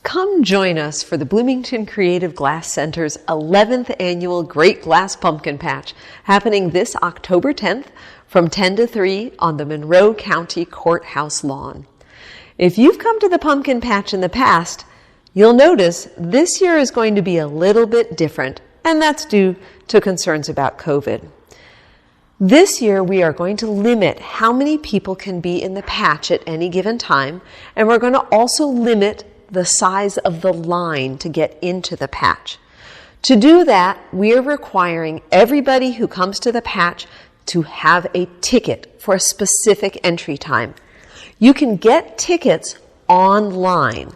Come join us for the Bloomington Creative Glass Center's 11th annual Great Glass Pumpkin Patch, happening this October 10th from 10 to 3 on the Monroe County Courthouse lawn. If you've come to the pumpkin patch in the past, you'll notice this year is going to be a little bit different, and that's due to concerns about COVID. This year, we are going to limit how many people can be in the patch at any given time, and we're going to also limit the size of the line to get into the patch. To do that, we are requiring everybody who comes to the patch to have a ticket for a specific entry time. You can get tickets online.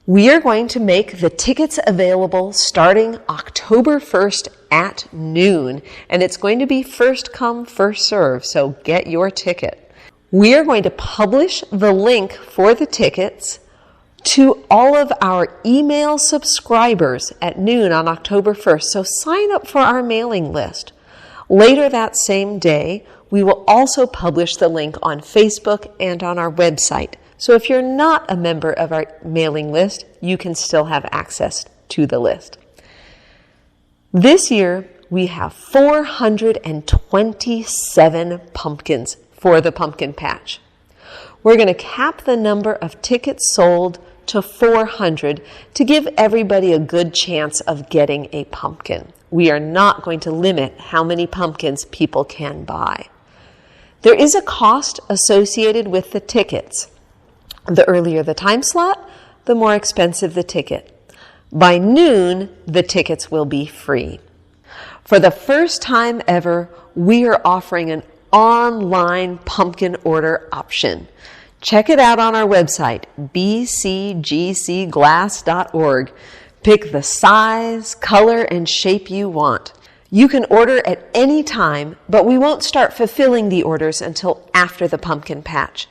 We are going to make the tickets available starting October 1st at noon, and it's going to be first come, first serve, so get your ticket. We are going to publish the link for the tickets to all of our email subscribers at noon on October 1st, so sign up for our mailing list. Later that same day, we will also publish the link on Facebook and on our website. So if you're not a member of our mailing list, you can still have access to the list. This year, we have 427 pumpkins for the pumpkin patch. We're going to cap the number of tickets sold to 400 to give everybody a good chance of getting a pumpkin. We are not going to limit how many pumpkins people can buy. There is a cost associated with the tickets. The earlier the time slot, the more expensive the ticket. By noon, the tickets will be free. For the first time ever, we are offering an online pumpkin order option. Check it out on our website, bcgcglass.org. Pick the size, color, and shape you want. You can order at any time, but we won't start fulfilling the orders until after the pumpkin patch.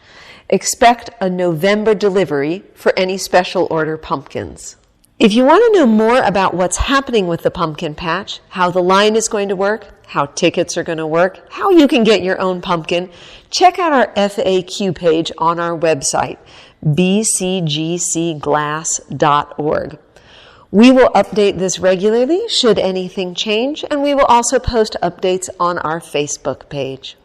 Expect a November delivery for any special order pumpkins. If you want to know more about what's happening with the pumpkin patch, how the line is going to work, how tickets are going to work, how you can get your own pumpkin, check out our FAQ page on our website, bcgcglass.org. We will update this regularly should anything change, and we will also post updates on our Facebook page.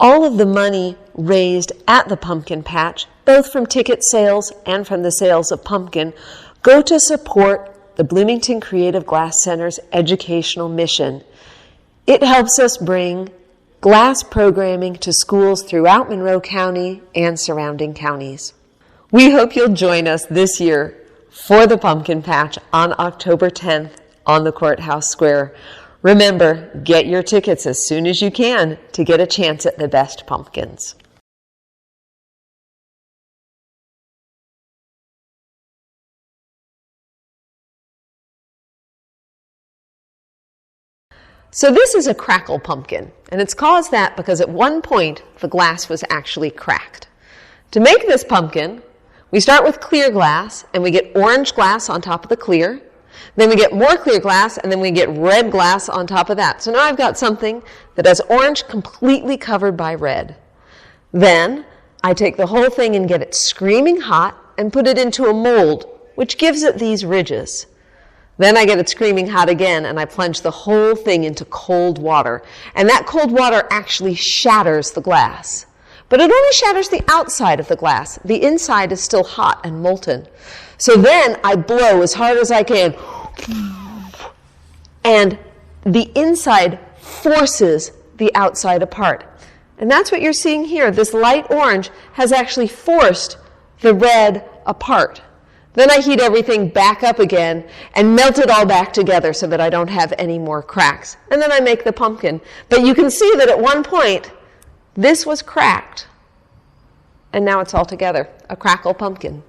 All of the money raised at the pumpkin patch, both from ticket sales and from the sales of pumpkin, go to support the Bloomington Creative Glass Center's educational mission. It helps us bring glass programming to schools throughout Monroe County and surrounding counties. We hope you'll join us this year for the pumpkin patch on October 10th on the Courthouse Square. Remember, get your tickets as soon as you can to get a chance at the best pumpkins. So this is a crackle pumpkin, and it's caused that because at one point the glass was actually cracked. To make this pumpkin, we start with clear glass, and we get orange glass on top of the clear. Then we get more clear glass, and then we get red glass on top of that. So now I've got something that has orange completely covered by red. Then I take the whole thing and get it screaming hot and put it into a mold, which gives it these ridges. Then I get it screaming hot again, and I plunge the whole thing into cold water. And that cold water actually shatters the glass. But it only shatters the outside of the glass. The inside is still hot and molten. So then I blow as hard as I can, and the inside forces the outside apart. And that's what you're seeing here. This light orange has actually forced the red apart. Then I heat everything back up again and melt it all back together so that I don't have any more cracks. And then I make the pumpkin. But you can see that at one point, this was cracked. And now it's all together, a crackle pumpkin.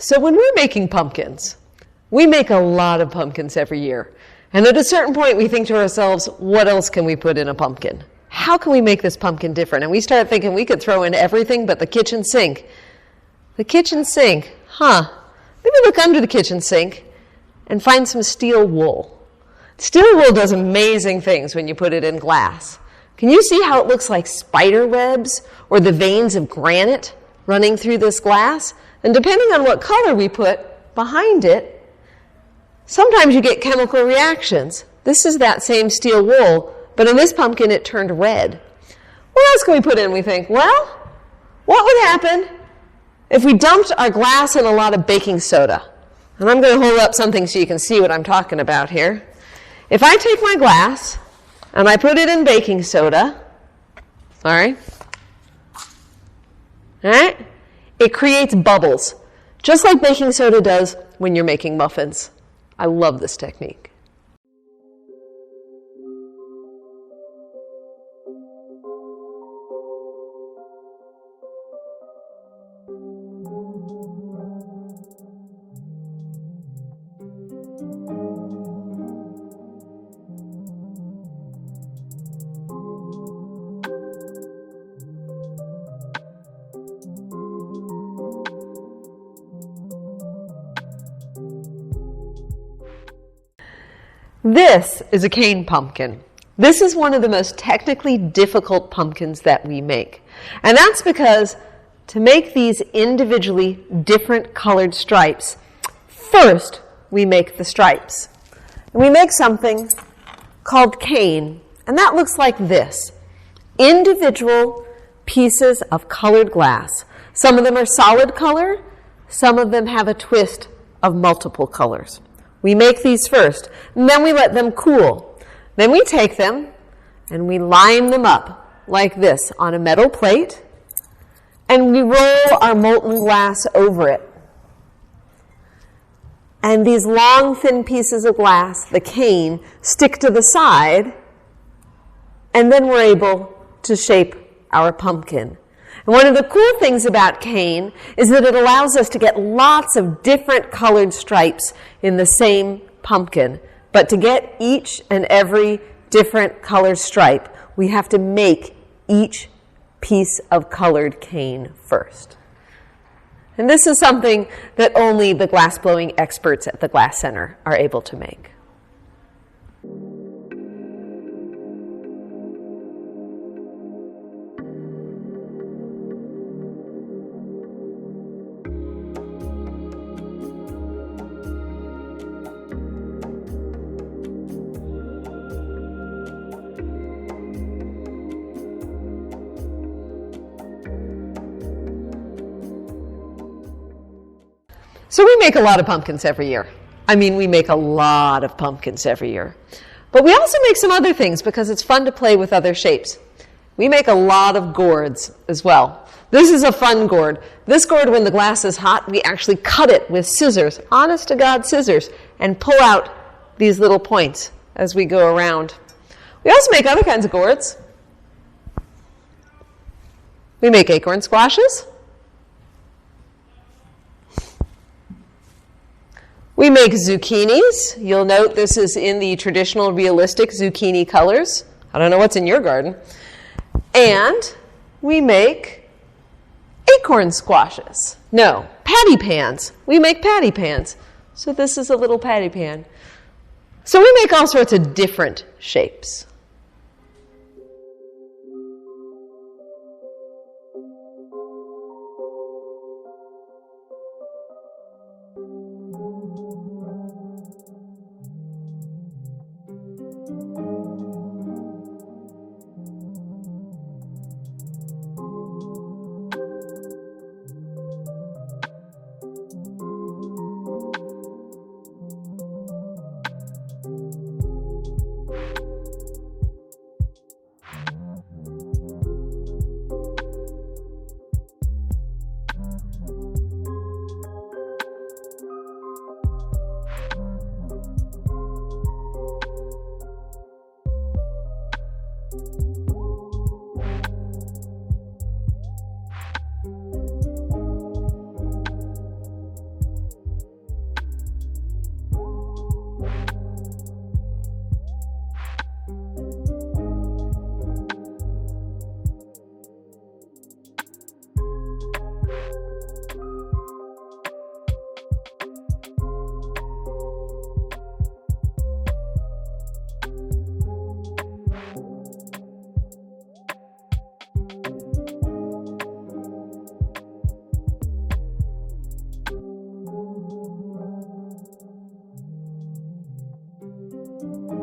So when we're making pumpkins, we make a lot of pumpkins every year. And at a certain point, we think to ourselves, what else can we put in a pumpkin? How can we make this pumpkin different? And we start thinking we could throw in everything but the kitchen sink. The kitchen sink, Maybe look under the kitchen sink and find some steel wool. Steel wool does amazing things when you put it in glass. Can you see how it looks like spider webs or the veins of granite running through this glass? And depending on what color we put behind it, sometimes you get chemical reactions. This is that same steel wool, but in this pumpkin it turned red. What else can we put in? We think, well, what would happen if we dumped our glass in a lot of baking soda? And I'm going to hold up something so you can see what I'm talking about here. If I take my glass and I put it in baking soda, it creates bubbles, just like baking soda does when you're making muffins. I love this technique. This is a cane pumpkin. This is one of the most technically difficult pumpkins that we make. And that's because to make these individually different colored stripes, first we make the stripes. And we make something called cane, and that looks like this. Individual pieces of colored glass. Some of them are solid color, some of them have a twist of multiple colors. We make these first, and then we let them cool. Then we take them and we line them up like this on a metal plate, and we roll our molten glass over it. And these long, thin pieces of glass, the cane, stick to the side, and then we're able to shape our pumpkin. And one of the cool things about cane is that it allows us to get lots of different colored stripes in the same pumpkin. But to get each and every different colored stripe, we have to make each piece of colored cane first. And this is something that only the glass-blowing experts at the Glass Center are able to make. So we make a lot of pumpkins every year. We make a lot of pumpkins every year. But we also make some other things because it's fun to play with other shapes. We make a lot of gourds as well. This is a fun gourd. This gourd, when the glass is hot, we actually cut it with scissors, honest to God scissors, and pull out these little points as we go around. We also make other kinds of gourds. We make acorn squashes. We make zucchinis. You'll note this is in the traditional realistic zucchini colors. I don't know what's in your garden. And we make acorn squashes. No, patty pans. We make patty pans. So this is a little patty pan. So we make all sorts of different shapes. you.